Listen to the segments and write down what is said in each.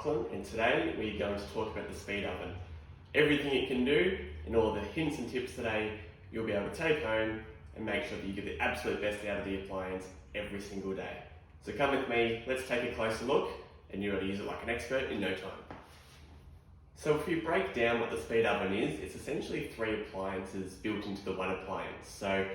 Loughlin, and today we're going to talk about the speed oven. Everything it can do, and all the hints and tips today you'll be able to take home and make sure that you get the absolute best out of the appliance every single day. So come with me, let's take a closer look, and you're going to use it like an expert in no time. So if we break down what the speed oven is, it's essentially 3 appliances built into the one appliance. So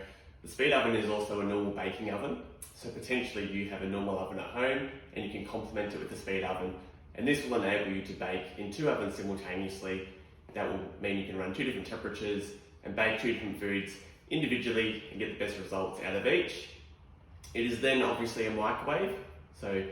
the speed oven is also a normal baking oven. So potentially you have a normal oven at home and you can complement it with the speed oven. And this will enable you to bake in 2 ovens simultaneously. That will mean you can run 2 different temperatures and bake 2 different foods individually and get the best results out of each. It is then obviously a microwave. So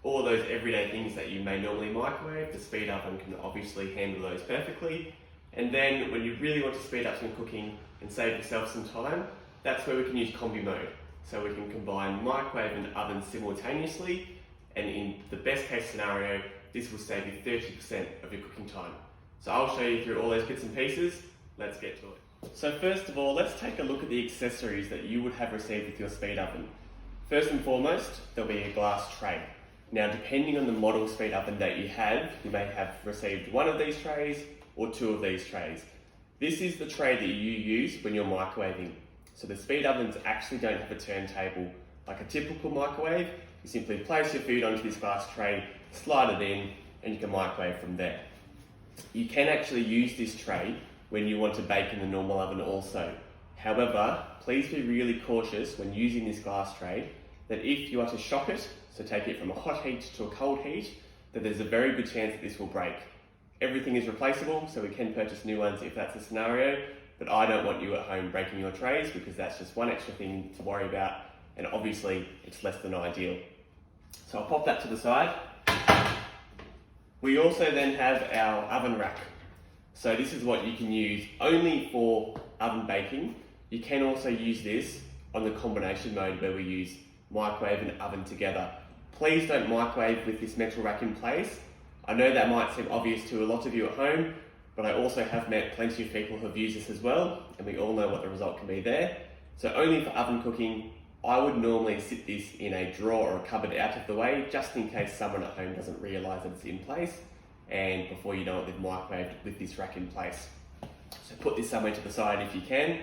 all those everyday things that you may normally microwave, the speed oven can obviously handle those perfectly. And then when you really want to speed up some cooking and save yourself some time, that's where we can use combi mode. So we can combine microwave and oven simultaneously, and in the best case scenario, this will save you 30% of your cooking time. So I'll show you through all those bits and pieces. Let's get to it. So first of all, let's take a look at the accessories that you would have received with your speed oven. First and foremost, there'll be a glass tray. Now, depending on the model speed oven that you have, you may have received 1 of these trays or 2 of these trays. This is the tray that you use when you're microwaving. So the speed ovens actually don't have a turntable like a typical microwave. You simply place your food onto this glass tray, slide it in, and you can microwave from there. You can actually use this tray when you want to bake in the normal oven also. However, please be really cautious when using this glass tray that if you are to shock it, so take it from a hot heat to a cold heat, that there's a very good chance that this will break. Everything is replaceable, so we can purchase new ones if that's the scenario, but I don't want you at home breaking your trays because that's just one extra thing to worry about, and obviously it's less than ideal. So I'll pop that to the side. We also then have our oven rack. So this is what you can use only for oven baking. You can also use this on the combination mode where we use microwave and oven together. Please don't microwave with this metal rack in place. I know that might seem obvious to a lot of you at home, but I also have met plenty of people who have used this as well, and we all know what the result can be there. So only for oven cooking, I would normally sit this in a drawer or a cupboard out of the way, just in case someone at home doesn't realise that it's in place, and before you know it, they've microwaved with this rack in place. So put this somewhere to the side if you can.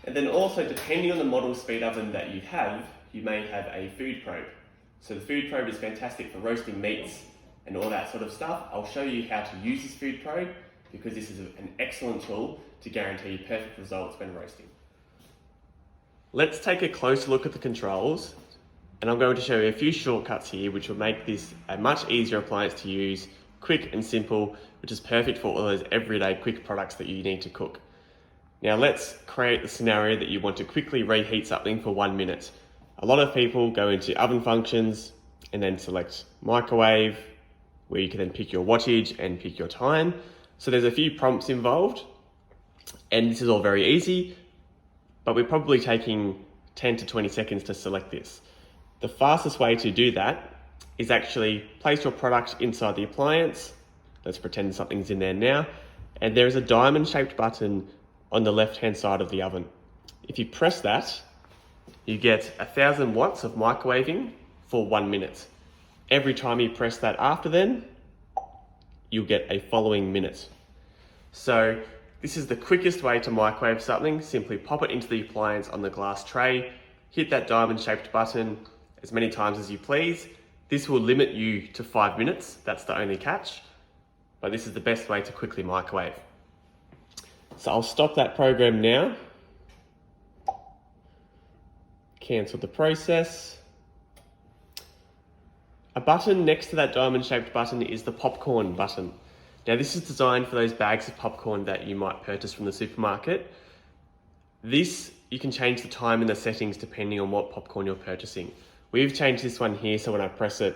And then also, depending on the model speed oven that you have, you may have a food probe. So the food probe is fantastic for roasting meats and all that sort of stuff. I'll show you how to use this food probe because this is an excellent tool to guarantee perfect results when roasting. Let's take a closer look at the controls, and I'm going to show you a few shortcuts here which will make this a much easier appliance to use, quick and simple, which is perfect for all those everyday quick products that you need to cook. Now let's create the scenario that you want to quickly reheat something for 1 minute. A lot of people go into oven functions and then select microwave, where you can then pick your wattage and pick your time. So there's a few prompts involved, and this is all very easy, but we're probably taking 10 to 20 seconds to select this. The fastest way to do that is actually place your product inside the appliance. Let's pretend something's in there now. And there is a diamond-shaped button on the left-hand side of the oven. If you press that, you get 1,000 watts of microwaving for 1 minute. Every time you press that after then, you'll get a following minute. So this is the quickest way to microwave something. Simply pop it into the appliance on the glass tray, hit that diamond-shaped button as many times as you please. This will limit you to 5 minutes, that's the only catch, but this is the best way to quickly microwave. So I'll stop that program now. Cancel the process. A button next to that diamond-shaped button is the popcorn button. Now this is designed for those bags of popcorn that you might purchase from the supermarket. This, you can change the time and the settings depending on what popcorn you're purchasing. We've changed this one here, so when I press it,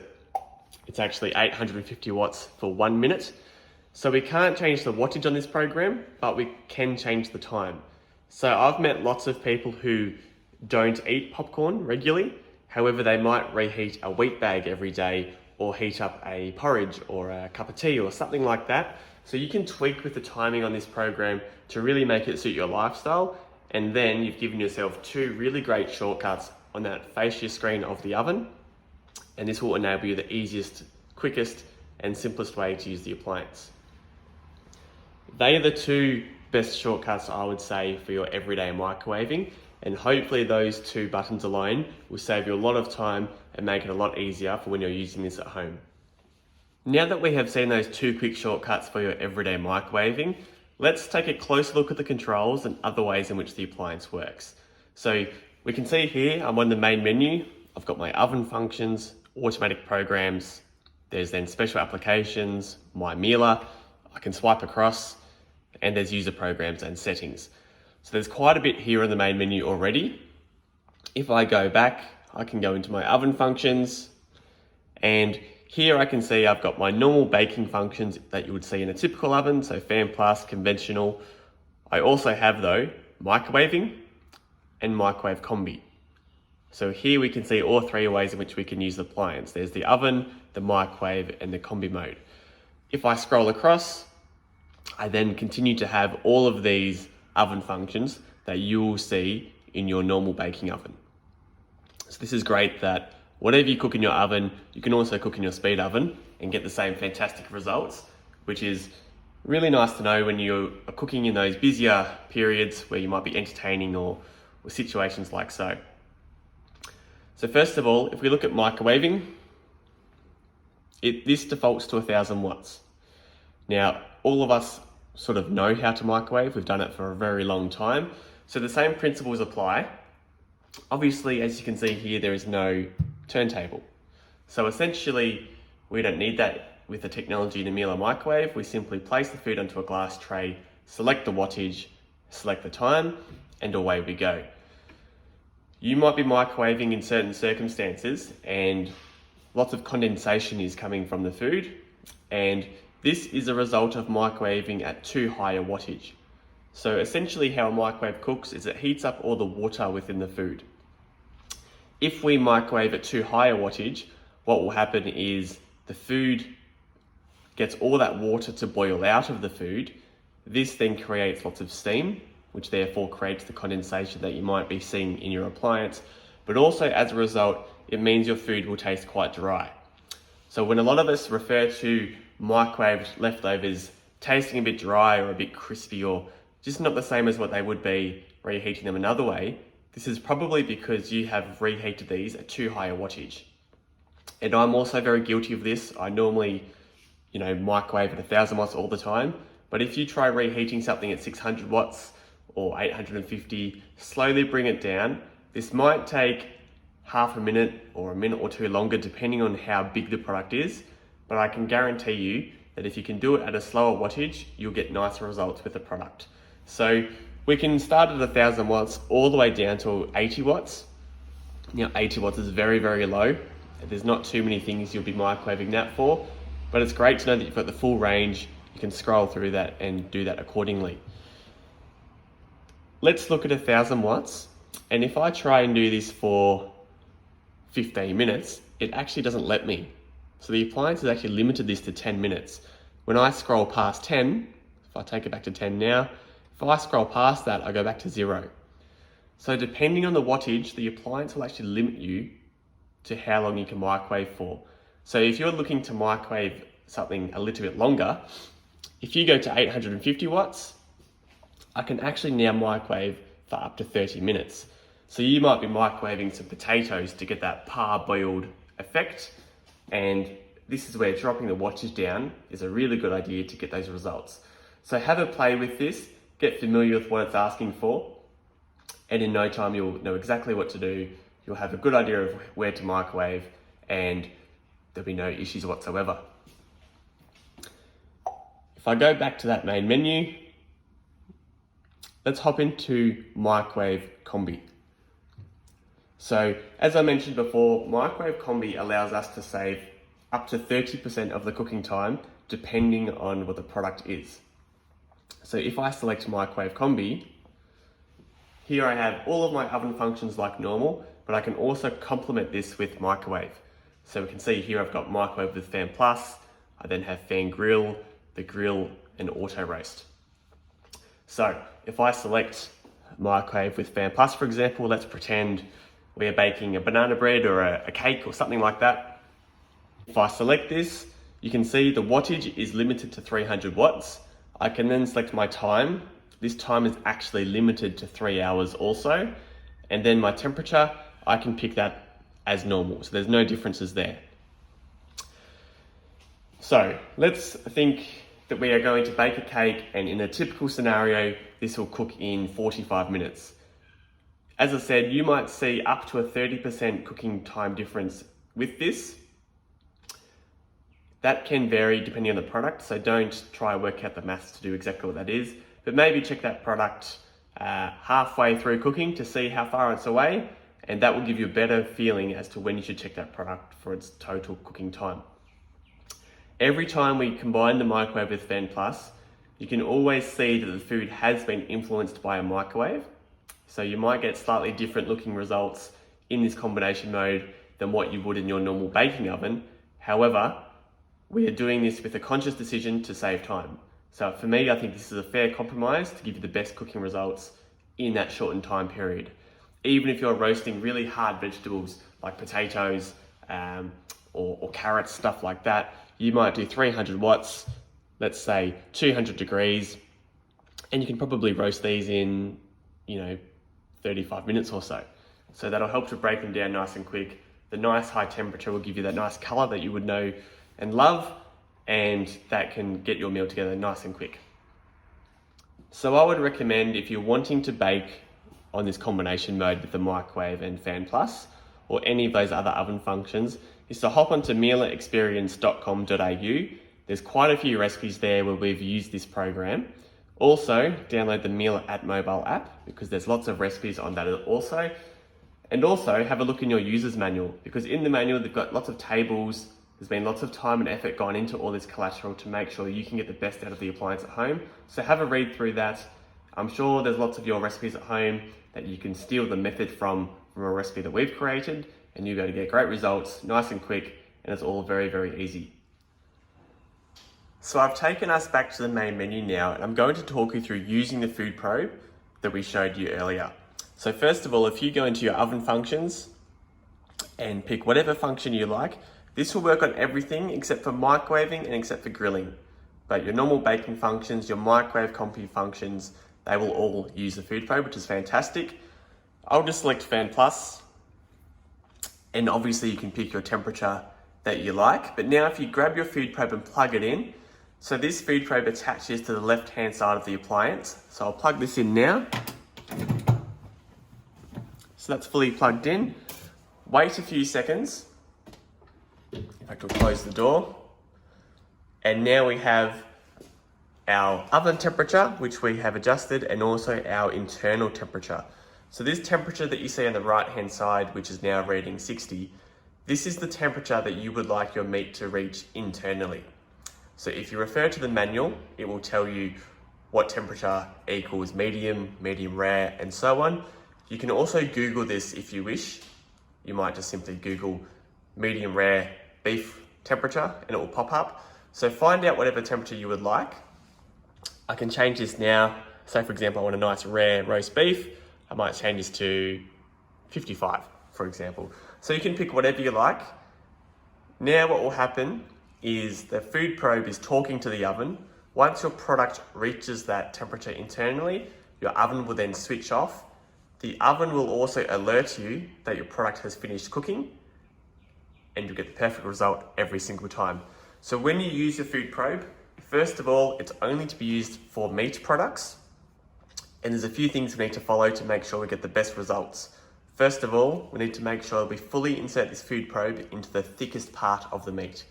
it's actually 850 watts for 1 minute. So we can't change the wattage on this program, but we can change the time. So I've met lots of people who don't eat popcorn regularly. However, they might reheat a wheat bag every day or heat up a porridge or a cup of tea or something like that. So you can tweak with the timing on this program to really make it suit your lifestyle. And then you've given yourself 2 really great shortcuts on that fascia screen of the oven. And this will enable you the easiest, quickest, and simplest way to use the appliance. They are the two best shortcuts I would say for your everyday microwaving, and hopefully those two buttons alone will save you a lot of time and make it a lot easier for when you're using this at home. Now that we have seen those two quick shortcuts for your everyday microwaving, let's take a closer look at the controls and other ways in which the appliance works. So we can see here, I'm on the main menu. I've got my oven functions, automatic programs. There's then special applications, my Miele. I can swipe across, and there's user programs and settings. So there's quite a bit here in the main menu already. If I go back, I can go into my oven functions, and here I can see I've got my normal baking functions that you would see in a typical oven, so fan plus, conventional. I also have though, microwaving and microwave combi. So here we can see all three ways in which we can use the appliance. There's the oven, the microwave, and the combi mode. If I scroll across, I then continue to have all of these oven functions that you will see in your normal baking oven. So this is great that whatever you cook in your oven, you can also cook in your speed oven and get the same fantastic results, which is really nice to know when you are cooking in those busier periods where you might be entertaining or situations like so. So first of all, if we look at microwaving, this defaults to 1000 watts. Now, all of us sort of know how to microwave. We've done it for a very long time. So the same principles apply. Obviously, as you can see here, there is no turntable. So essentially, we don't need that with the technology in the Miele microwave. We simply place the food onto a glass tray, select the wattage, select the time, and away we go. You might be microwaving in certain circumstances and lots of condensation is coming from the food, and this is a result of microwaving at too high a wattage. So essentially how a microwave cooks is it heats up all the water within the food. If we microwave at too high a wattage, what will happen is the food gets all that water to boil out of the food. This then creates lots of steam, which therefore creates the condensation that you might be seeing in your appliance. But also as a result, it means your food will taste quite dry. So when a lot of us refer to microwaved leftovers tasting a bit dry or a bit crispy or just not the same as what they would be reheating them another way, this is probably because you have reheated these at too high a wattage. And I'm also very guilty of this. I normally, microwave at 1000 watts all the time. But if you try reheating something at 600 watts or 850, slowly bring it down. This might take half a minute or a minute or two longer depending on how big the product is, but I can guarantee you that if you can do it at a slower wattage, you'll get nicer results with the product. So we can start at 1000 watts all the way down to 80 watts. Now 80 watts is very, very low. There's not too many things you'll be microwaving that for, but it's great to know that you've got the full range. You can scroll through that and do that accordingly. Let's look at 1000 watts. And if I try and do this for 15 minutes, it actually doesn't let me. So the appliance has actually limited this to 10 minutes. When I scroll past 10, if I take it back to 10 now, if I scroll past that, I go back to 0. So depending on the wattage, the appliance will actually limit you to how long you can microwave for. So if you're looking to microwave something a little bit longer, if you go to 850 watts, I can actually now microwave for up to 30 minutes. So you might be microwaving some potatoes to get that parboiled effect, and this is where dropping the wattage down is a really good idea to get those results. So have a play with this, get familiar with what it's asking for, and in no time you'll know exactly what to do. You'll have a good idea of where to microwave, and there'll be no issues whatsoever. If I go back to that main menu, let's hop into microwave combi. So as I mentioned before, microwave combi allows us to save up to 30% of the cooking time depending on what the product is. So if I select microwave combi, here I have all of my oven functions like normal, but I can also complement this with microwave. So we can see here I've got microwave with fan plus, I then have fan grill, the grill, and auto roast. So if I select microwave with fan plus, for example, let's pretend we're baking a banana bread or a cake or something like that. If I select this, You can see the wattage is limited to 300 watts. I can then select my time. This time is actually limited to 3 hours also. And then my temperature, I can pick that as normal. So there's no differences there. So let's think that we are going to bake a cake, and in a typical scenario, this will cook in 45 minutes. As I said, you might see up to a 30% cooking time difference with this. That can vary depending on the product, so don't try and work out the maths to do exactly what that is, but maybe check that product halfway through cooking to see how far it's away, and that will give you a better feeling as to when you should check that product for its total cooking time. Every time we combine the microwave with Fan Plus, you can always see that the food has been influenced by a microwave. So you might get slightly different looking results in this combination mode than what you would in your normal baking oven. However, we are doing this with a conscious decision to save time. So for me, I think this is a fair compromise to give you the best cooking results in that shortened time period. Even if you're roasting really hard vegetables like potatoes or carrots, stuff like that, you might do 300 watts, let's say 200 degrees, and you can probably roast these in, 35 minutes or so. So that'll help to break them down nice and quick. The nice high temperature will give you that nice color that you would know and love, and that can get your meal together nice and quick. So I would recommend, if you're wanting to bake on this combination mode with the microwave and Fan Plus, or any of those other oven functions, is to hop onto mieleexperience.com.au. There's quite a few recipes there where we've used this program. Also, download the Miele at mobile app, because there's lots of recipes on that also. And also have a look in your user's manual, because in the manual they've got lots of tables. There's been lots of time and effort gone into all this collateral to make sure you can get the best out of the appliance at home. So have a read through that. I'm sure there's lots of your recipes at home that you can steal the method from a recipe that we've created, and you're going to get great results, nice and quick, and it's all very, very easy. So I've taken us back to the main menu now, and I'm going to talk you through using the food probe that we showed you earlier. So first of all, if you go into your oven functions and pick whatever function you like, this will work on everything except for microwaving and except for grilling. But your normal baking functions, your microwave combi functions, they will all use the food probe, which is fantastic. I'll just select Fan Plus, and obviously you can pick your temperature that you like. But now if you grab your food probe and plug it in, so this food probe attaches to the left-hand side of the appliance. So I'll plug this in now. So that's fully plugged in. Wait a few seconds. In fact, we'll close the door. And now we have our oven temperature, which we have adjusted, and also our internal temperature. So this temperature that you see on the right-hand side, which is now reading 60, this is the temperature that you would like your meat to reach internally. So if you refer to the manual, it will tell you what temperature equals medium, medium rare, and so on. You can also Google this if you wish. You might just simply Google medium rare beef temperature and it will pop up. So find out whatever temperature you would like. I can change this now. So for example, I want a nice rare roast beef. I might change this to 55, for example. So you can pick whatever you like. Now what will happen is the food probe is talking to the oven. Once your product reaches that temperature internally, your oven will then switch off. The oven will also alert you that your product has finished cooking, and you'll get the perfect result every single time. So when you use your food probe, first of all, it's only to be used for meat products. And there's a few things we need to follow to make sure we get the best results. First of all, we need to make sure we fully insert this food probe into the thickest part of the meat.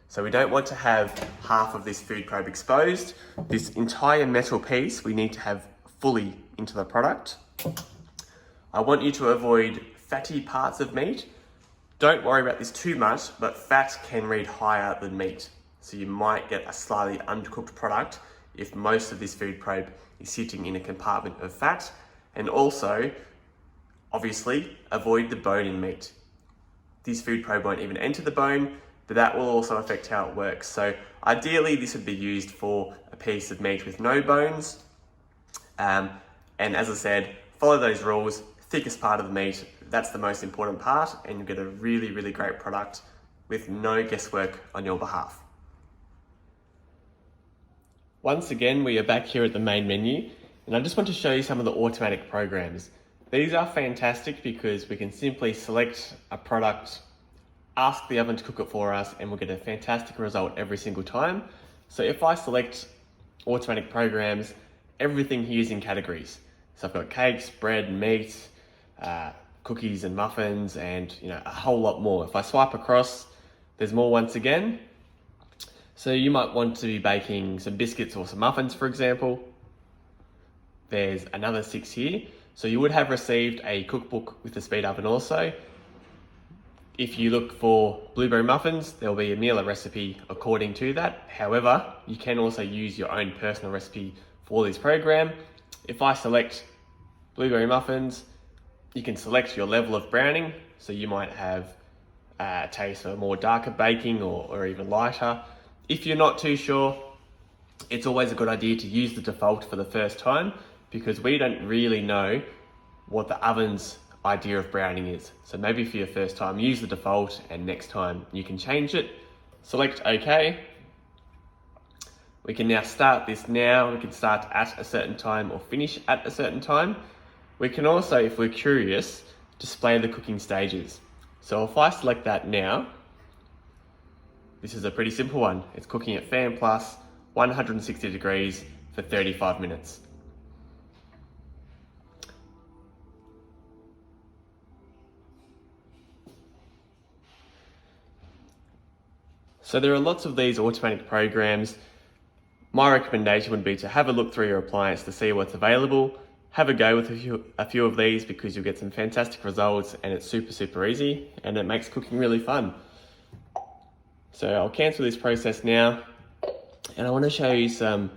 So we don't want to have half of this food probe exposed. This entire metal piece we need to have fully into the product. I want you to avoid fatty parts of meat. Don't worry about this too much, but fat can read higher than meat. So you might get a slightly undercooked product if most of this food probe is sitting in a compartment of fat. And also, obviously, avoid the bone in meat. This food probe won't even enter the bone, but that will also affect how it works. So ideally, this would be used for a piece of meat with no bones. And as I said, follow those rules. Thickest part of the meat, that's the most important part, and you get a really, really great product with no guesswork on your behalf. Once again, we are back here at the main menu, and I just want to show you some of the automatic programs. These are fantastic because we can simply select a product, ask the oven to cook it for us, and we'll get a fantastic result every single time. So if I select automatic programs, everything here is in categories. So I've got cakes, bread, meat, cookies and muffins, and a whole lot more. If I swipe across, there's more once again. So you might want to be baking some biscuits or some muffins, for example. There's another 6 here. So you would have received a cookbook with the speed oven also. If you look for blueberry muffins, there'll be a Miele recipe according to that. However, you can also use your own personal recipe for this program. If I select blueberry muffins, you can select your level of browning. So you might have a taste for more darker baking or even lighter. If you're not too sure, it's always a good idea to use the default for the first time because we don't really know what the oven's idea of browning is. So maybe for your first time, use the default, and next time you can change it. Select OK. We can now start this now. We can start at a certain time or finish at a certain time. We can also, if we're curious, display the cooking stages. So if I select that now, this is a pretty simple one. It's cooking at fan plus 160 degrees for 35 minutes. So there are lots of these automatic programs. My recommendation would be to have a look through your appliance to see what's available. Have a go with a few of these because you'll get some fantastic results, and it's super easy and it makes cooking really fun. So I'll cancel this process now, and I want to show you some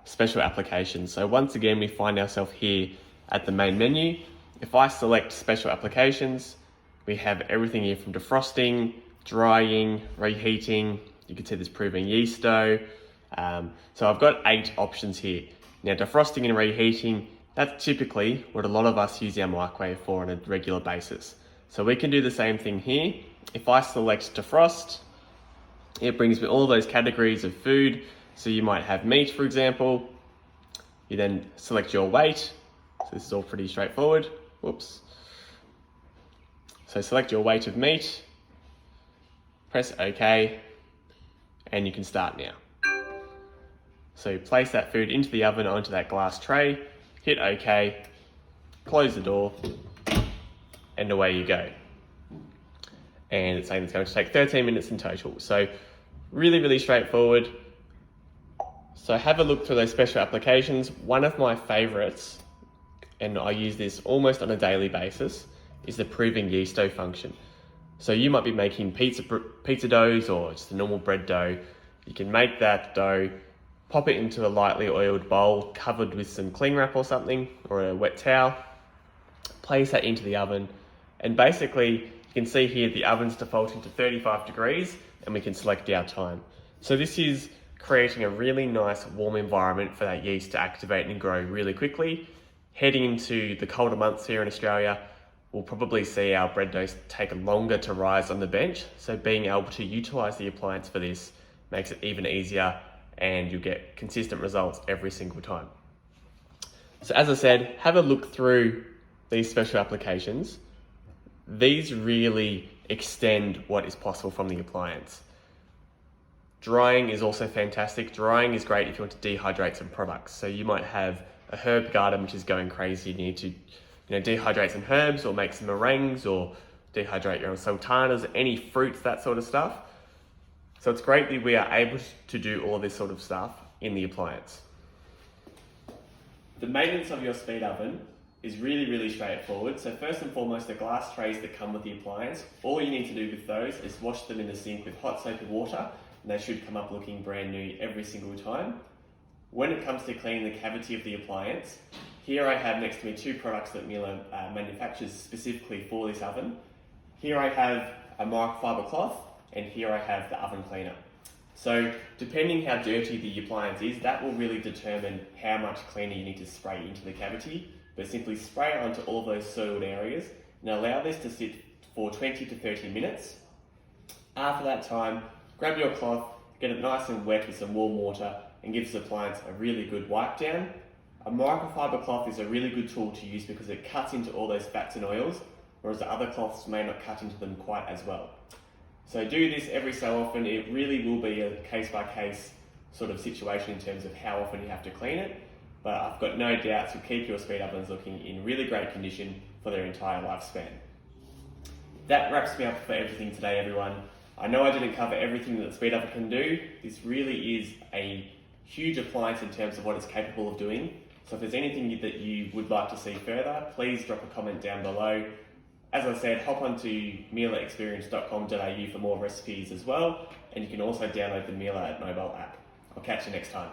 special applications. So once again, we find ourselves here at the main menu. If I select special applications, we have everything here from defrosting, drying, reheating. You can see this proving yeast dough. So I've got 8 options here. Now defrosting and reheating, that's typically what a lot of us use our microwave for on a regular basis. So we can do the same thing here. If I select defrost, it brings me all those categories of food. So you might have meat, for example. You then select your weight. So this is all pretty straightforward. Whoops. So select your weight of meat, press OK, and you can start now. So place that food into the oven onto that glass tray, hit OK, close the door, and away you go. And it's saying it's going to take 13 minutes in total. So really straightforward. So have a look through those special applications. One of my favorites, and I use this almost on a daily basis, is the proving yeast dough function. So you might be making pizza doughs or just a normal bread dough. You can make that dough, pop it into a lightly oiled bowl covered with some cling wrap or something, or a wet towel, place that into the oven, and basically you can see here the oven's defaulting to 35 degrees, and we can select our time. So this is creating a really nice warm environment for that yeast to activate and grow really quickly. Heading into the colder months here in Australia, we'll probably see our bread doughs take longer to rise on the bench. So being able to utilize the appliance for this makes it even easier, and you'll get consistent results every single time. So as I said, have a look through these special applications. These really extend what is possible from the appliance. Drying is also fantastic. Drying is great if you want to dehydrate some products. So you might have a herb garden which is going crazy. You need to dehydrate some herbs or make some meringues or dehydrate your own sultanas, any fruits, that sort of stuff. So it's great that we are able to do all this sort of stuff in the appliance. The maintenance of your speed oven is really straightforward. So first and foremost, the glass trays that come with the appliance, all you need to do with those is wash them in the sink with hot soapy water, and they should come up looking brand new every single time. When it comes to cleaning the cavity of the appliance, here I have next to me 2 products that Miele manufactures specifically for this oven. Here I have a microfiber cloth, and here I have the oven cleaner. So depending how dirty the appliance is, that will really determine how much cleaner you need to spray into the cavity. But simply spray it onto all those soiled areas and allow this to sit for 20 to 30 minutes. After that time, grab your cloth, get it nice and wet with some warm water, and gives the appliance a really good wipe down. A microfiber cloth is a really good tool to use because it cuts into all those fats and oils, whereas the other cloths may not cut into them quite as well. So do this every so often. It really will be a case-by-case sort of situation in terms of how often you have to clean it, but I've got no doubts you'll keep your speed ovens looking in really great condition for their entire lifespan. That wraps me up for everything today, everyone. I know I didn't cover everything that the speed oven can do. This really is a huge appliance in terms of what it's capable of doing. So if there's anything that you would like to see further, please drop a comment down below. As I said, hop onto mieleexperience.com.au for more recipes as well, and you can also download the Miele mobile app. I'll catch you next time.